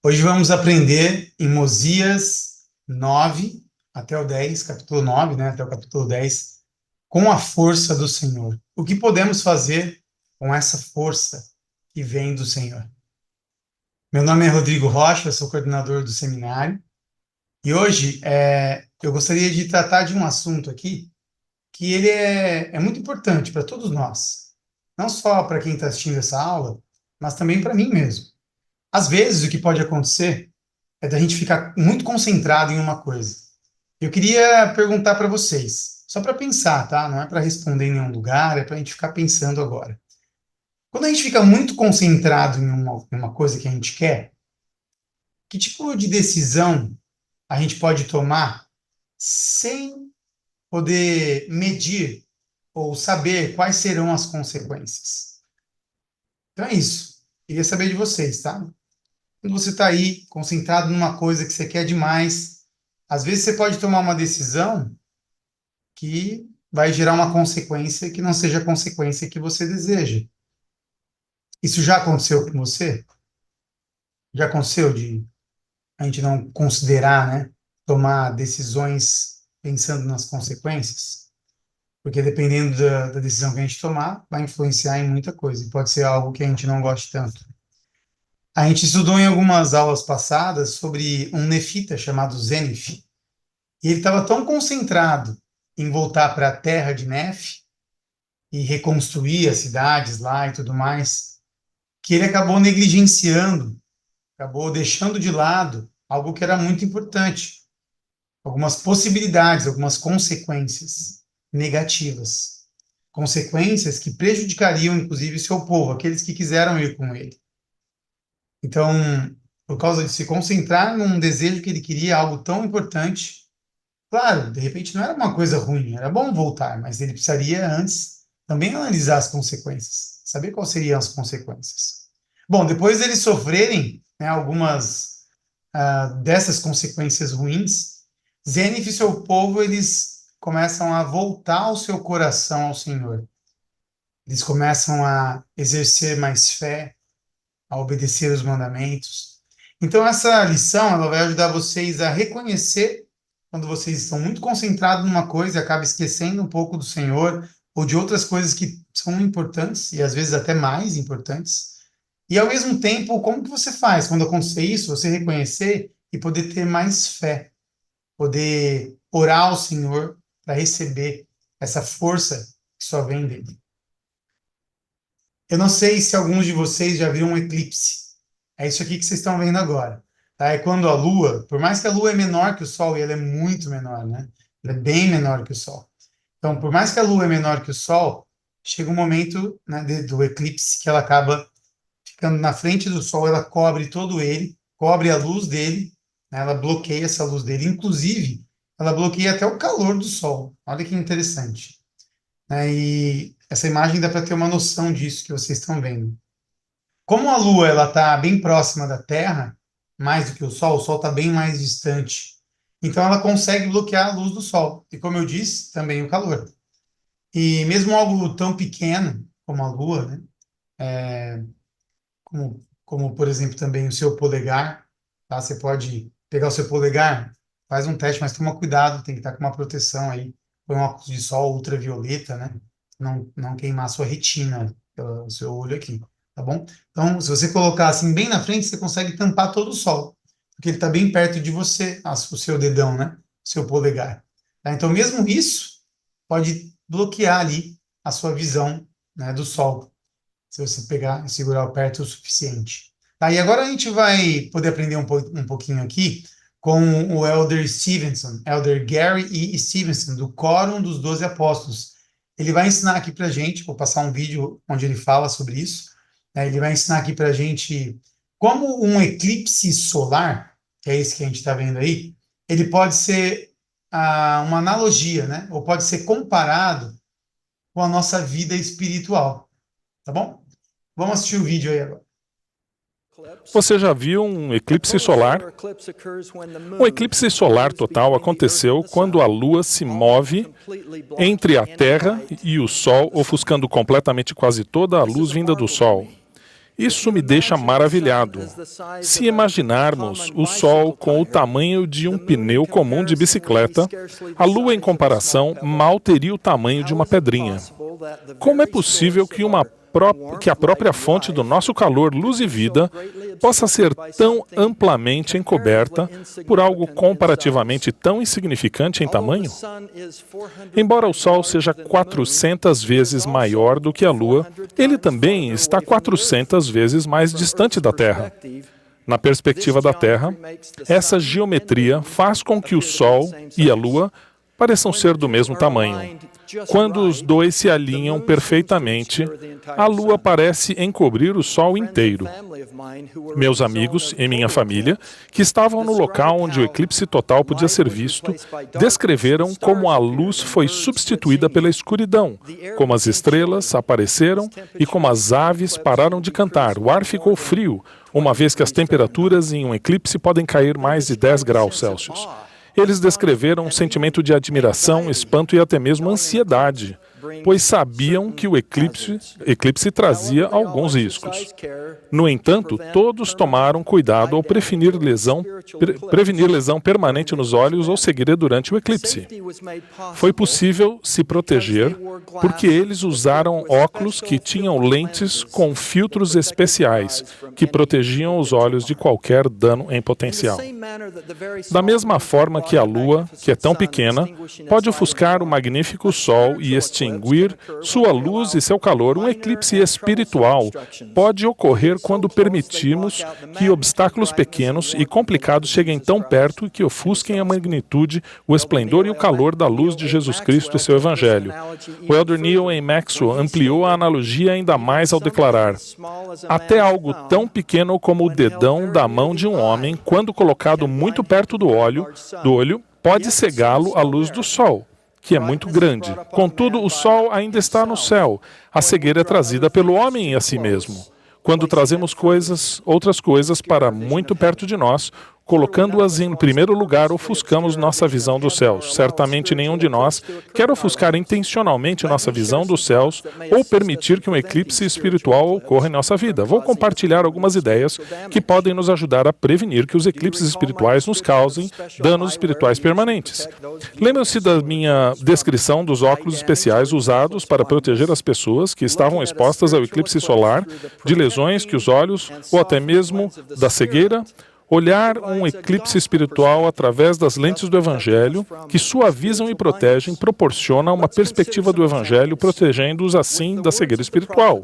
Hoje vamos aprender em Mosias 9 até o 10, capítulo 9, né, até o capítulo 10, com a força do Senhor. O que podemos fazer com essa força que vem do Senhor? Meu nome é Rodrigo Rocha, eu sou coordenador do seminário, e hoje eu gostaria de tratar de um assunto aqui que ele é muito importante para todos nós, não só para quem está assistindo essa aula, mas também para mim mesmo. Às vezes, o que pode acontecer é da gente ficar muito concentrado em uma coisa. Eu queria perguntar para vocês, só para pensar, tá? Não é para responder em nenhum lugar, é para a gente ficar pensando agora. Quando a gente fica muito concentrado em uma coisa que a gente quer, que tipo de decisão a gente pode tomar sem poder medir ou saber quais serão as consequências? Então é isso. Queria saber de vocês, tá? Quando você está aí concentrado numa coisa que você quer demais, às vezes você pode tomar uma decisão que vai gerar uma consequência que não seja a consequência que você deseja. Isso já aconteceu com você? Já aconteceu de a gente não considerar, né, tomar decisões pensando nas consequências? Porque dependendo da decisão que a gente tomar, vai influenciar em muita coisa. E pode ser algo que a gente não goste tanto. A gente estudou em algumas aulas passadas sobre um nefita chamado Zenith. E ele estava tão concentrado em voltar para a terra de Nef e reconstruir as cidades lá e tudo mais, que ele acabou negligenciando, acabou deixando de lado algo que era muito importante, algumas possibilidades, algumas consequências negativas, consequências que prejudicariam inclusive seu povo, aqueles que quiseram ir com ele. Então, por causa de se concentrar num desejo que ele queria, algo tão importante, claro, de repente não era uma coisa ruim, era bom voltar, mas ele precisaria antes também analisar as consequências, saber quais seriam as consequências. Bom, depois deles sofrerem, né, algumas dessas consequências ruins, Zenith e seu povo, eles começam a voltar o seu coração ao Senhor. Eles começam a exercer mais fé, a obedecer os mandamentos. Então, essa lição, ela vai ajudar vocês a reconhecer quando vocês estão muito concentrados numa coisa e acabam esquecendo um pouco do Senhor ou de outras coisas que são importantes e às vezes até mais importantes. E ao mesmo tempo, como que você faz quando acontecer isso? Você reconhecer e poder ter mais fé, poder orar ao Senhor para receber essa força que só vem dele. Eu não sei se alguns de vocês já viram um eclipse. É isso aqui que vocês estão vendo agora. Tá? É quando a Lua, por mais que a Lua é menor que o Sol, e ela é muito menor, né? Ela é bem menor que o Sol. Então, por mais que a Lua é menor que o Sol, chega um momento, né, do eclipse que ela acaba ficando na frente do Sol, ela cobre todo ele, cobre a luz dele, né? Ela bloqueia essa luz dele. Inclusive, ela bloqueia até o calor do Sol. Olha que interessante. Né? E essa imagem dá para ter uma noção disso que vocês estão vendo. Como a Lua ela está bem próxima da Terra, mais do que o Sol está bem mais distante. Então ela consegue bloquear a luz do Sol. E como eu disse, também o calor. E mesmo algo tão pequeno como a Lua, né? Como, por exemplo, também o seu polegar, tá? Você pode pegar o seu polegar, faz um teste, mas toma cuidado, tem que estar com uma proteção aí. Põe um óculos de sol ultravioleta, né? Não queimar a sua retina, o seu olho aqui, tá bom? Então, se você colocar assim bem na frente, você consegue tampar todo o sol, porque ele está bem perto de você, o seu dedão, né? O seu polegar. Tá? Então, mesmo isso pode bloquear ali a sua visão, né, do sol, se você pegar e segurar perto o suficiente. Tá, e agora a gente vai poder aprender um pouquinho aqui com o Elder Stevenson, Elder Gary E. Stevenson, do Quórum dos 12 Apóstolos. Ele vai ensinar aqui para a gente, vou passar um vídeo onde ele fala sobre isso, né, ele vai ensinar aqui para a gente como um eclipse solar, que é esse que a gente está vendo aí, ele pode ser uma analogia, né, ou pode ser comparado com a nossa vida espiritual, tá bom? Vamos assistir o vídeo aí agora. Você já viu um eclipse solar? Um eclipse solar total aconteceu quando a Lua se move entre a Terra e o Sol, ofuscando completamente quase toda a luz vinda do Sol. Isso me deixa maravilhado. Se imaginarmos o Sol com o tamanho de um pneu comum de bicicleta, a Lua, em comparação, mal teria o tamanho de uma pedrinha. Como é possível que a própria fonte do nosso calor, luz e vida, possa ser tão amplamente encoberta por algo comparativamente tão insignificante em tamanho? Embora o Sol seja 400 vezes maior do que a Lua, ele também está 400 vezes mais distante da Terra. Na perspectiva da Terra, essa geometria faz com que o Sol e a Lua pareçam ser do mesmo tamanho. Quando os dois se alinham perfeitamente, a Lua parece encobrir o Sol inteiro. Meus amigos e minha família, que estavam no local onde o eclipse total podia ser visto, descreveram como a luz foi substituída pela escuridão, como as estrelas apareceram e como as aves pararam de cantar. O ar ficou frio, uma vez que as temperaturas em um eclipse podem cair mais de 10 graus Celsius. Eles descreveram um sentimento de admiração, espanto e até mesmo ansiedade, pois sabiam que o eclipse trazia alguns riscos. No entanto, todos tomaram cuidado ao prevenir lesão permanente nos olhos ou cegueira durante o eclipse. Foi possível se proteger porque eles usaram óculos que tinham lentes com filtros especiais que protegiam os olhos de qualquer dano em potencial. Da mesma forma que a Lua, que é tão pequena, pode ofuscar o magnífico Sol e extinguir sua luz e seu calor, um eclipse espiritual pode ocorrer quando permitimos que obstáculos pequenos e complicados cheguem tão perto que ofusquem a magnitude, o esplendor e o calor da luz de Jesus Cristo e seu Evangelho. O elder Neil A. Maxwell ampliou a analogia ainda mais ao declarar: até algo tão pequeno como o dedão da mão de um homem, quando colocado muito perto do olho, pode cegá-lo à luz do Sol, que é muito grande. Contudo, o Sol ainda está no céu. A cegueira é trazida pelo homem a si mesmo. Quando trazemos outras coisas para muito perto de nós, colocando-as em primeiro lugar, ofuscamos nossa visão dos céus. Certamente nenhum de nós quer ofuscar intencionalmente nossa visão dos céus ou permitir que um eclipse espiritual ocorra em nossa vida. Vou compartilhar algumas ideias que podem nos ajudar a prevenir que os eclipses espirituais nos causem danos espirituais permanentes. Lembre-se da minha descrição dos óculos especiais usados para proteger as pessoas que estavam expostas ao eclipse solar de lesões que os olhos ou até mesmo da cegueira. Olhar um eclipse espiritual através das lentes do Evangelho, que suavizam e protegem, proporciona uma perspectiva do Evangelho, protegendo-os assim da cegueira espiritual.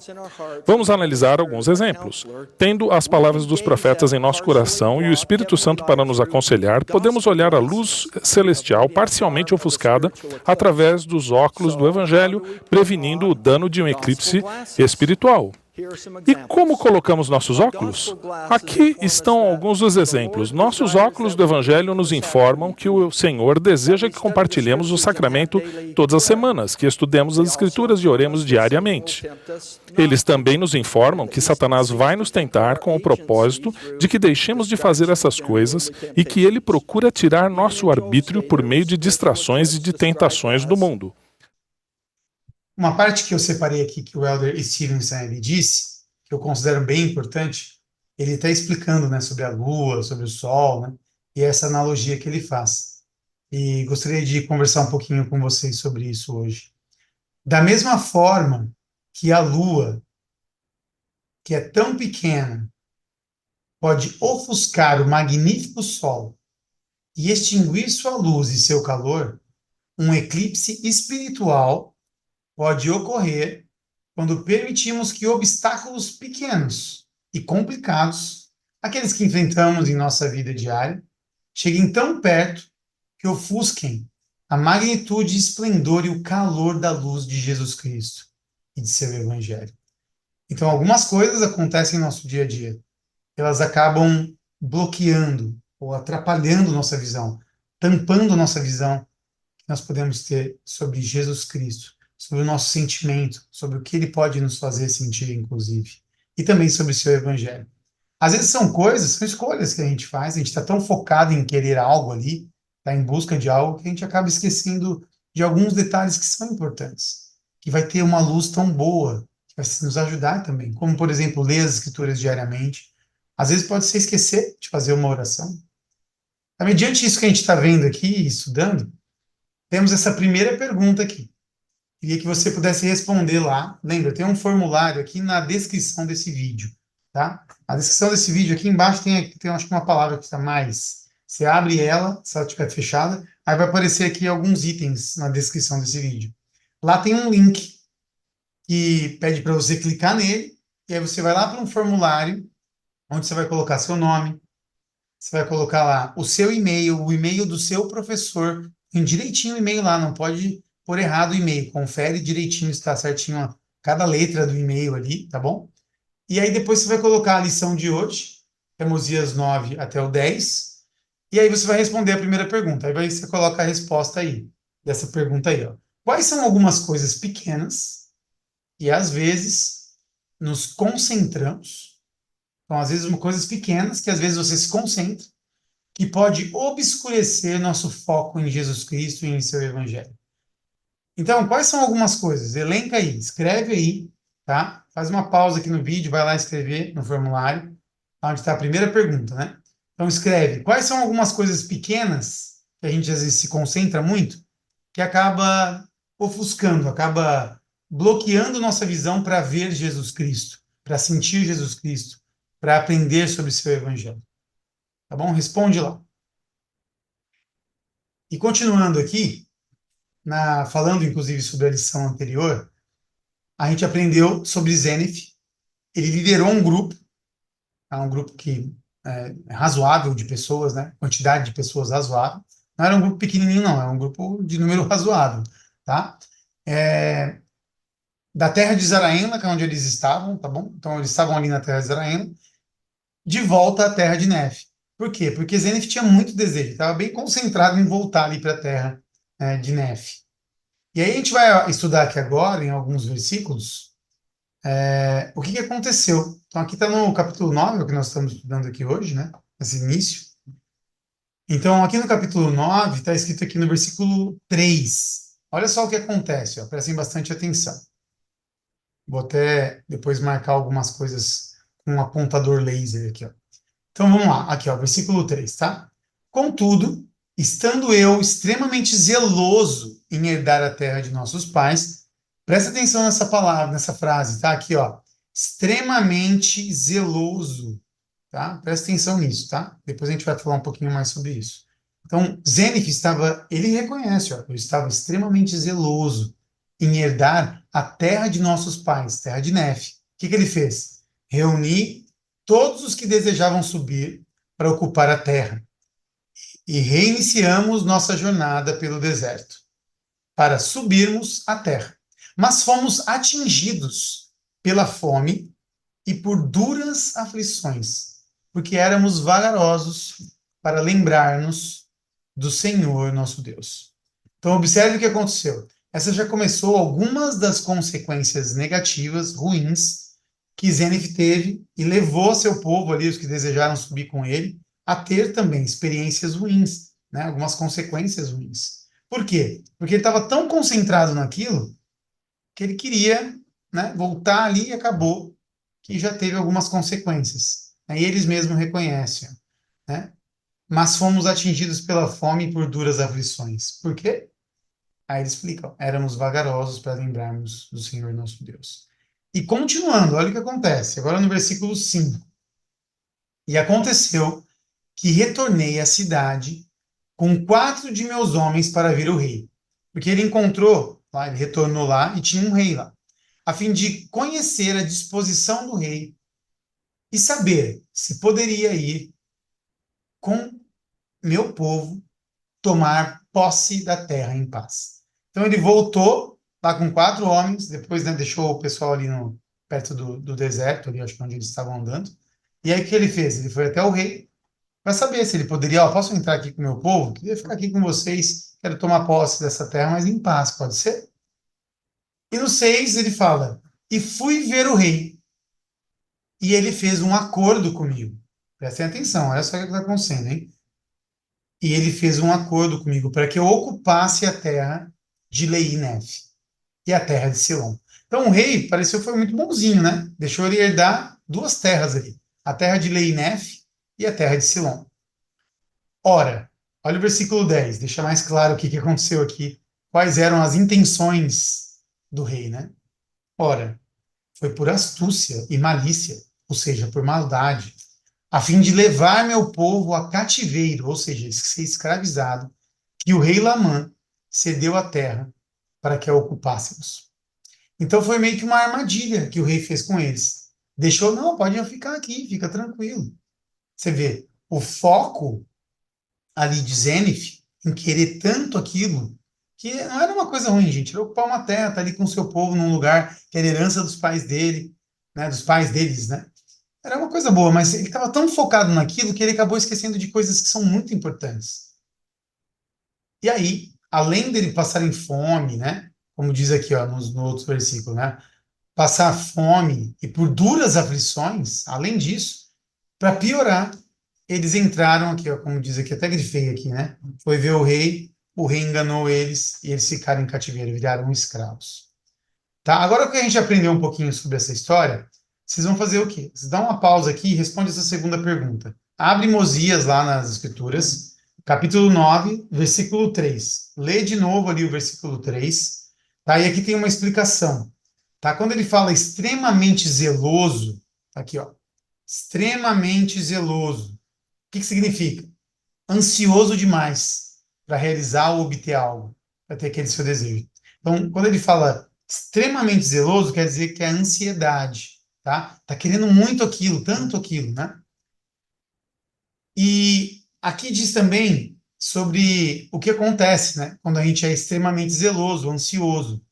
Vamos analisar alguns exemplos. Tendo as palavras dos profetas em nosso coração e o Espírito Santo para nos aconselhar, podemos olhar a luz celestial parcialmente ofuscada através dos óculos do Evangelho, prevenindo o dano de um eclipse espiritual. E como colocamos nossos óculos? Aqui estão alguns dos exemplos. Nossos óculos do Evangelho nos informam que o Senhor deseja que compartilhemos o sacramento todas as semanas, que estudemos as Escrituras e oremos diariamente. Eles também nos informam que Satanás vai nos tentar com o propósito de que deixemos de fazer essas coisas e que ele procura tirar nosso arbítrio por meio de distrações e de tentações do mundo. Uma parte que eu separei aqui que o elder Stevenson ele disse, que eu considero bem importante, ele está explicando, né, sobre a Lua, sobre o Sol, né, e essa analogia que ele faz. E gostaria de conversar um pouquinho com vocês sobre isso hoje. Da mesma forma que a Lua, que é tão pequena, pode ofuscar o magnífico Sol e extinguir sua luz e seu calor, um eclipse espiritual pode ocorrer quando permitimos que obstáculos pequenos e complicados, aqueles que enfrentamos em nossa vida diária, cheguem tão perto que ofusquem a magnitude, esplendor e o calor da luz de Jesus Cristo e de seu Evangelho. Então, algumas coisas acontecem em nosso dia a dia. Elas acabam bloqueando ou atrapalhando nossa visão, tampando nossa visão que nós podemos ter sobre Jesus Cristo, sobre o nosso sentimento, sobre o que ele pode nos fazer sentir, inclusive, e também sobre o seu Evangelho. Às vezes são escolhas que a gente faz, a gente está tão focado em querer algo ali, está em busca de algo, que a gente acaba esquecendo de alguns detalhes que são importantes, que vai ter uma luz tão boa, que vai nos ajudar também, como, por exemplo, ler as escrituras diariamente. Às vezes pode ser esquecer de fazer uma oração. Então, mediante isso que a gente está vendo aqui, estudando, temos essa primeira pergunta aqui. Queria que você pudesse responder lá. Lembra, tem um formulário aqui na descrição desse vídeo, tá? A descrição desse vídeo aqui embaixo tem acho que uma palavra que está mais. Você abre ela, se ela estiver fechada, aí vai aparecer aqui alguns itens na descrição desse vídeo. Lá tem um link que pede para você clicar nele, e aí você vai lá para um formulário, onde você vai colocar seu nome, você vai colocar lá o seu e-mail, o e-mail do seu professor, tem direitinho o e-mail lá, não pode pôr errado o e-mail, confere direitinho se está certinho cada letra do e-mail ali, tá bom? E aí depois você vai colocar a lição de hoje, que é Mosias 9 até o 10, e aí você vai responder a primeira pergunta, aí você coloca a resposta aí, dessa pergunta aí, ó. Quais são algumas coisas pequenas e às vezes nos concentramos, então às vezes coisas pequenas que às vezes você se concentra, que pode obscurecer nosso foco em Jesus Cristo e em seu Evangelho. Então, quais são algumas coisas? Elenca aí, escreve aí, tá? Faz uma pausa aqui no vídeo, vai lá escrever no formulário, onde está a primeira pergunta, né? Então, escreve. Quais são algumas coisas pequenas que a gente às vezes se concentra muito, que acaba ofuscando, acaba bloqueando nossa visão para ver Jesus Cristo, para sentir Jesus Cristo, para aprender sobre o seu Evangelho. Tá bom? Responde lá. E continuando aqui, falando inclusive sobre a lição anterior, a gente aprendeu sobre Zenith. Ele liderou um grupo, tá? Um grupo que é razoável de pessoas, né? Quantidade de pessoas razoável. Não era um grupo pequenininho, não, é um grupo de número razoável, tá? Da terra de Zaraena, que é onde eles estavam, tá bom? Então eles estavam ali na terra de Zaraena, de volta à terra de Nef. Por quê? Porque Zenith tinha muito desejo, estava bem concentrado em voltar ali para a terra de Nef. E aí a gente vai estudar aqui agora, em alguns versículos, o que aconteceu. Então aqui está no capítulo 9, é o que nós estamos estudando aqui hoje, né? Esse início. Então aqui no capítulo 9, está escrito aqui no versículo 3. Olha só o que acontece, ó, prestem bastante atenção. Vou até depois marcar algumas coisas com um apontador laser aqui, ó. Então vamos lá, aqui, ó, versículo 3, tá? Contudo, estando eu extremamente zeloso em herdar a terra de nossos pais, presta atenção nessa palavra, nessa frase, tá? Aqui, ó, extremamente zeloso, tá? Presta atenção nisso, tá? Depois a gente vai falar um pouquinho mais sobre isso. Então, Zenith ele reconhece, ó, eu estava extremamente zeloso em herdar a terra de nossos pais, terra de Nef. O que ele fez? Reuni todos os que desejavam subir para ocupar a terra e reiniciamos nossa jornada pelo deserto para subirmos a terra. Mas fomos atingidos pela fome e por duras aflições, porque éramos vagarosos para lembrar-nos do Senhor nosso Deus. Então, observe o que aconteceu. Essa já começou algumas das consequências negativas, ruins, que Zenith teve e levou seu povo ali, os que desejaram subir com ele, a ter também experiências ruins, né? Algumas consequências ruins. Por quê? Porque ele estava tão concentrado naquilo que ele queria, né, voltar ali e acabou que já teve algumas consequências. Aí eles mesmos reconhecem, né? Mas fomos atingidos pela fome e por duras aflições. Por quê? Aí ele explica, éramos vagarosos para lembrarmos do Senhor nosso Deus. E continuando, olha o que acontece, agora no versículo 5. E aconteceu que retornei à cidade com 4 de meus homens para vir o rei. Porque ele encontrou, lá, ele retornou lá e tinha um rei lá, a fim de conhecer a disposição do rei e saber se poderia ir com meu povo tomar posse da terra em paz. Então ele voltou lá com 4 homens, depois, né, deixou o pessoal ali perto do deserto, ali, acho que onde eles estavam andando. E aí o que ele fez? Ele foi até o rei para saber se ele poderia, ó, posso entrar aqui com o meu povo? Queria ficar aqui com vocês, quero tomar posse dessa terra, mas em paz, pode ser? E no 6 ele fala, e fui ver o rei, e ele fez um acordo comigo. Prestem atenção, olha só o que está acontecendo, hein? E ele fez um acordo comigo para que eu ocupasse a terra de Lei e Nef. e a terra de Silom. Então o rei pareceu que foi muito bonzinho, né? Deixou ele herdar duas terras ali, a terra de Leinef e a terra de Silom. Ora, olha o versículo 10, deixa mais claro o que aconteceu aqui, quais eram as intenções do rei, né? Ora, foi por astúcia e malícia, ou seja, por maldade, a fim de levar meu povo a cativeiro, ou seja, ser escravizado, que o rei Lamã cedeu a terra para que a ocupássemos. Então foi meio que uma armadilha que o rei fez com eles. Deixou, não, pode ficar aqui, fica tranquilo. Você vê, o foco ali de Zenith em querer tanto aquilo, que não era uma coisa ruim, gente. Era ocupar uma terra, tá ali com o seu povo num lugar que era herança dos pais dele, né, dos pais deles, né? Era uma coisa boa, mas ele estava tão focado naquilo que ele acabou esquecendo de coisas que são muito importantes. E aí, além dele passar em fome, né? Como diz aqui, ó, no outro versículo, né? Passar fome e por duras aflições, além disso, para piorar, eles entraram aqui, ó, como diz aqui, até grifei aqui, né? Foi ver o rei enganou eles e eles ficaram em cativeiro, viraram escravos. Tá? Agora que a gente aprendeu um pouquinho sobre essa história, vocês vão fazer o quê? Vocês dão uma pausa aqui e responde essa segunda pergunta. Abre Mosias lá nas Escrituras, capítulo 9, versículo 3. Lê de novo ali o versículo 3. Tá? E aqui tem uma explicação. Tá? Quando ele fala extremamente zeloso, tá aqui, ó, extremamente zeloso, o que significa? Ansioso demais para realizar ou obter algo, para ter aquele seu desejo. Então, quando ele fala extremamente zeloso, quer dizer que é ansiedade, tá? Tá querendo muito aquilo, tanto aquilo, né? E aqui diz também sobre o que acontece, né? Quando a gente é extremamente zeloso, ansioso.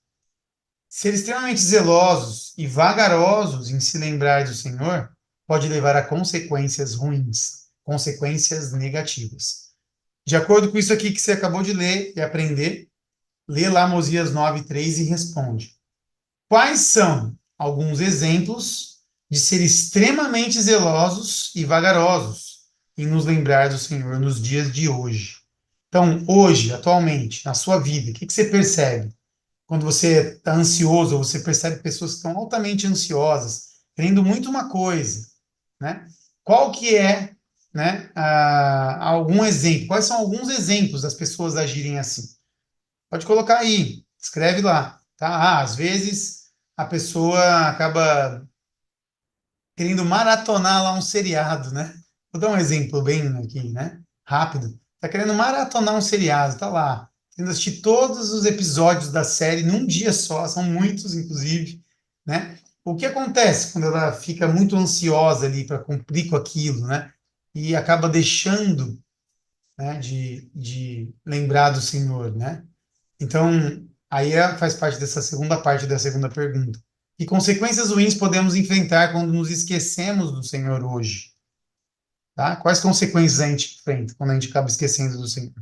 Ser extremamente zelosos e vagarosos em se lembrar do Senhor pode levar a consequências ruins, consequências negativas. De acordo com isso aqui que você acabou de ler e aprender, lê lá Mosias 9:3 e responde. Quais são alguns exemplos de ser extremamente zelosos e vagarosos em nos lembrar do Senhor nos dias de hoje? Então, hoje, atualmente, na sua vida, o que você percebe? Quando você está ansioso, ou você percebe pessoas que estão altamente ansiosas, querendo muito uma coisa, né? Qual que é, né, algum exemplo? Quais são alguns exemplos das pessoas agirem assim? Pode colocar aí, escreve lá, tá? Às vezes a pessoa acaba querendo maratonar lá um seriado, né? Vou dar um exemplo bem aqui, né? Rápido. Tá querendo maratonar um seriado, tá lá. Querendo assistir todos os episódios da série num dia só, são muitos, inclusive, né? O que acontece quando ela fica muito ansiosa ali para cumprir com aquilo, né? E acaba deixando, né, de lembrar do Senhor, né? Então, aí faz parte dessa segunda parte da segunda pergunta. Que consequências ruins podemos enfrentar quando nos esquecemos do Senhor hoje? Tá? Quais consequências a gente enfrenta quando a gente acaba esquecendo do Senhor?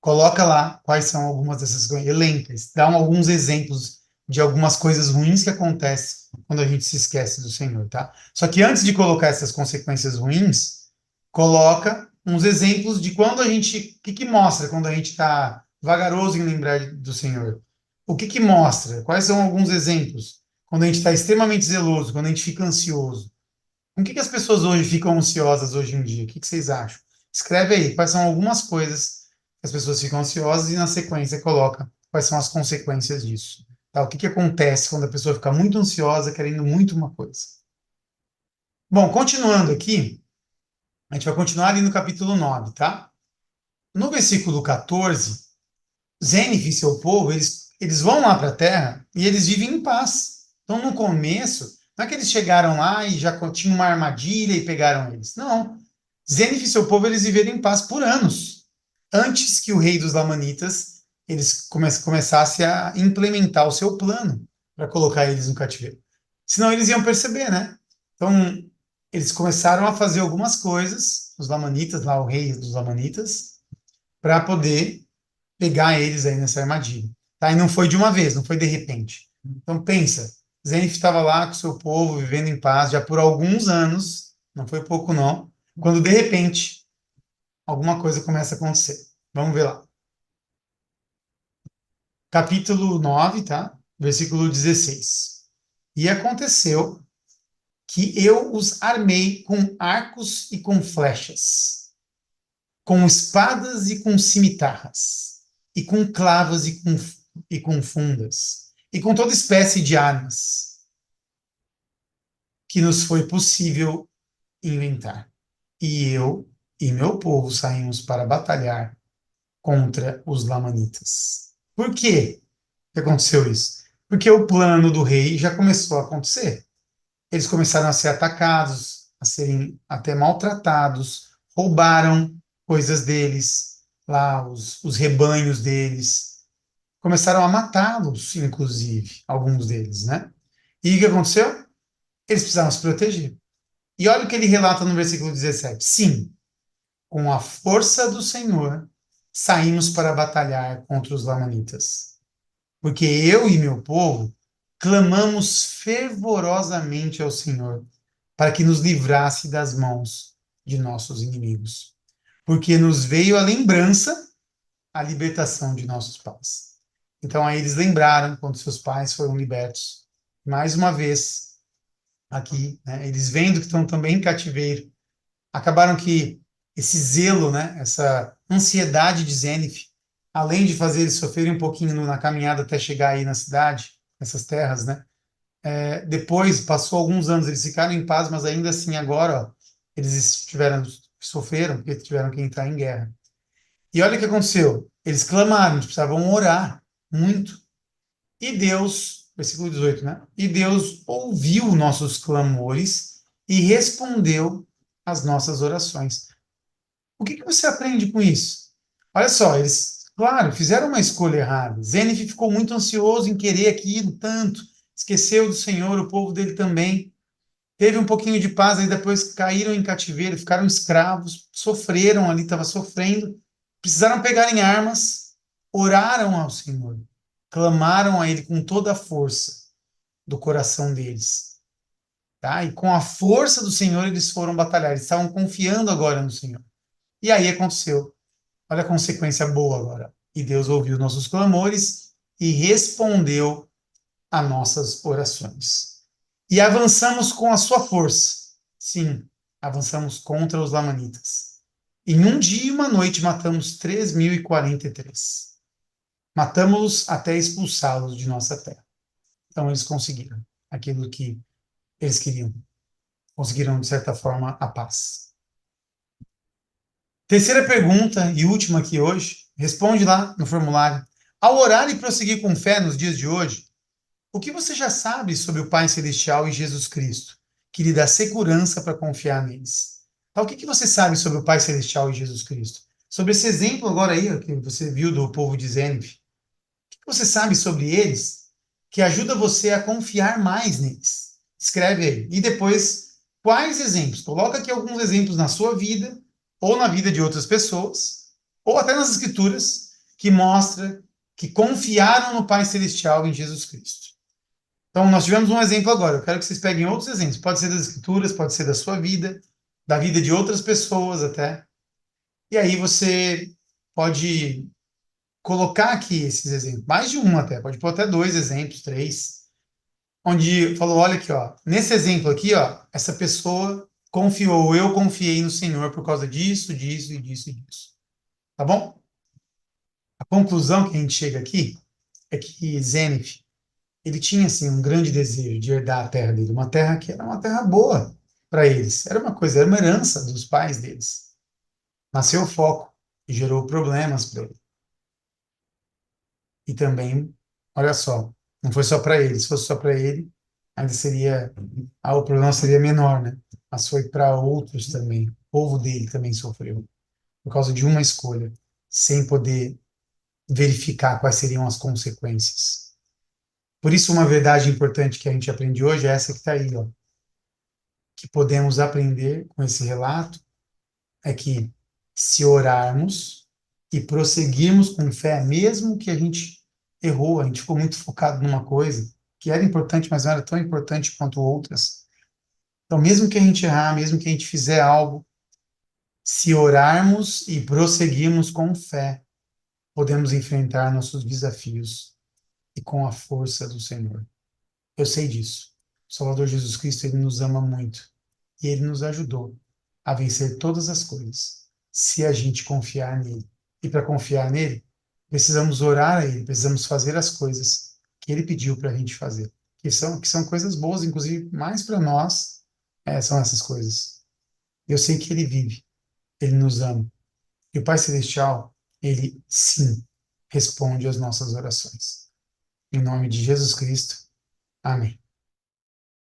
Coloca lá quais são algumas dessas coisas, elenca, dá alguns exemplos de algumas coisas ruins que acontecem quando a gente se esquece do Senhor, tá? Só que antes de colocar essas consequências ruins, coloca uns exemplos de quando a gente, o que que mostra quando a gente está vagaroso em lembrar do Senhor? O que que mostra? Quais são alguns exemplos? Quando a gente está extremamente zeloso, quando a gente fica ansioso. Com o que que as pessoas hoje ficam ansiosas hoje em dia? O que que vocês acham? Escreve aí quais são algumas coisas que as pessoas ficam ansiosas e na sequência coloca quais são as consequências disso. Tá? O que que acontece quando a pessoa fica muito ansiosa, querendo muito uma coisa? Bom, continuando aqui, a gente vai continuar ali no capítulo 9, tá? No versículo 14, Zenith e seu povo, eles vão lá para a terra e eles vivem em paz. Então, no começo, não é que eles chegaram lá e já tinham uma armadilha e pegaram eles. Não. Zenith e seu povo, eles viveram em paz por anos, antes que o rei dos Lamanitas eles começasse a implementar o seu plano para colocar eles no cativeiro. Senão eles iam perceber, né? Então, eles começaram a fazer algumas coisas, os Lamanitas, lá o rei dos Lamanitas, para poder pegar eles aí nessa armadilha. Tá? E não foi de uma vez, não foi de repente. Então pensa, Zenith estava lá com o seu povo, vivendo em paz, já por alguns anos, não foi pouco não, quando de repente alguma coisa começa a acontecer. Vamos ver lá. Capítulo 9, tá? versículo 16. E aconteceu que eu os armei com arcos e com flechas, com espadas e com cimitarras, e com clavos e com fundas, e com toda espécie de armas que nos foi possível inventar. E eu e meu povo saímos para batalhar contra os lamanitas. Por quê que aconteceu isso? Porque o plano do rei já começou a acontecer. Eles começaram a ser atacados, a serem até maltratados, roubaram coisas deles, lá os rebanhos deles, começaram a matá-los, inclusive, alguns deles, né? E o que aconteceu? Eles precisavam se proteger. E olha o que ele relata no versículo 17. Sim, com a força do Senhor, saímos para batalhar contra os lamanitas. Porque eu e meu povo clamamos fervorosamente ao Senhor para que nos livrasse das mãos de nossos inimigos. Porque nos veio a lembrança, a libertação de nossos pais. Então aí eles lembraram quando seus pais foram libertos. Mais uma vez, aqui, né, eles vendo que estão também em cativeiro, acabaram que esse zelo, né, essa ansiedade de Zénif, além de fazer eles sofrerem um pouquinho na caminhada até chegar aí na cidade, nessas terras, né, depois, passou alguns anos, eles ficaram em paz, mas ainda assim agora, ó, eles sofreram, porque tiveram que entrar em guerra. E olha o que aconteceu, eles clamaram, eles precisavam orar muito. E Deus, versículo 18, né? E Deus ouviu nossos clamores e respondeu às nossas orações. O que você aprende com isso? Olha só, eles, claro, fizeram uma escolha errada. Zénif ficou muito ansioso em querer aquilo tanto, esqueceu do Senhor, o povo dele também. Teve um pouquinho de paz, aí depois caíram em cativeiro, ficaram escravos, sofreram ali, estava sofrendo, precisaram pegar em armas, oraram ao Senhor, clamaram a Ele com toda a força do coração deles. Tá? E com a força do Senhor eles foram batalhar, eles estavam confiando agora no Senhor. E aí aconteceu. Olha a consequência boa agora. E Deus ouviu nossos clamores e respondeu a nossas orações. E avançamos com a sua força. Sim, avançamos contra os lamanitas. Em um dia e uma noite matamos 3.043. Matamos-los até expulsá-los de nossa terra. Então eles conseguiram aquilo que eles queriam. Conseguiram, de certa forma, a paz. Terceira pergunta e última aqui hoje. Responde lá no formulário. Ao orar e prosseguir com fé nos dias de hoje, o que você já sabe sobre o Pai Celestial e Jesus Cristo, que lhe dá segurança para confiar neles? Então, o que você sabe sobre o Pai Celestial e Jesus Cristo? Sobre esse exemplo agora aí, ó, que você viu do povo de Zénif. O que você sabe sobre eles que ajuda você a confiar mais neles? Escreve aí. E depois, quais exemplos? Coloca aqui alguns exemplos na sua vida, ou na vida de outras pessoas, ou até nas Escrituras, que mostra que confiaram no Pai Celestial em Jesus Cristo. Então, nós tivemos um exemplo agora. Eu quero que vocês peguem outros exemplos. Pode ser das Escrituras, pode ser da sua vida, da vida de outras pessoas até. E aí você pode colocar aqui esses exemplos. Mais de um até. Pode pôr até 2 exemplos, 3. Onde falou, olha aqui, ó. Nesse exemplo aqui, ó, essa pessoa confiou, eu confiei no Senhor por causa disso, disso e disso e disso. Tá bom? A conclusão que a gente chega aqui é que Zénif, ele tinha assim um grande desejo de herdar a terra dele, uma terra que era uma terra boa para eles. Era uma coisa, era uma herança dos pais deles. Nasceu o foco e gerou problemas para ele. E também, olha só, não foi só para ele. Se fosse só para ele, ainda seria, o problema seria menor, né? Mas foi para outros também. O povo dele também sofreu por causa de uma escolha, sem poder verificar quais seriam as consequências. Por isso, uma verdade importante que a gente aprende hoje é essa que está aí, ó, que podemos aprender com esse relato é que se orarmos e prosseguirmos com fé, mesmo que a gente errou, a gente ficou muito focado numa coisa que era importante, mas não era tão importante quanto outras. Então, mesmo que a gente errar, mesmo que a gente fizer algo, se orarmos e prosseguirmos com fé, podemos enfrentar nossos desafios e com a força do Senhor. Eu sei disso. O Salvador Jesus Cristo, ele nos ama muito e ele nos ajudou a vencer todas as coisas, se a gente confiar nele. E para confiar nele, precisamos orar a ele, precisamos fazer as coisas que ele pediu para a gente fazer, que são coisas boas, inclusive mais para nós, são essas coisas. Eu sei que ele vive, ele nos ama. E o Pai Celestial, ele sim responde às nossas orações. Em nome de Jesus Cristo. Amém.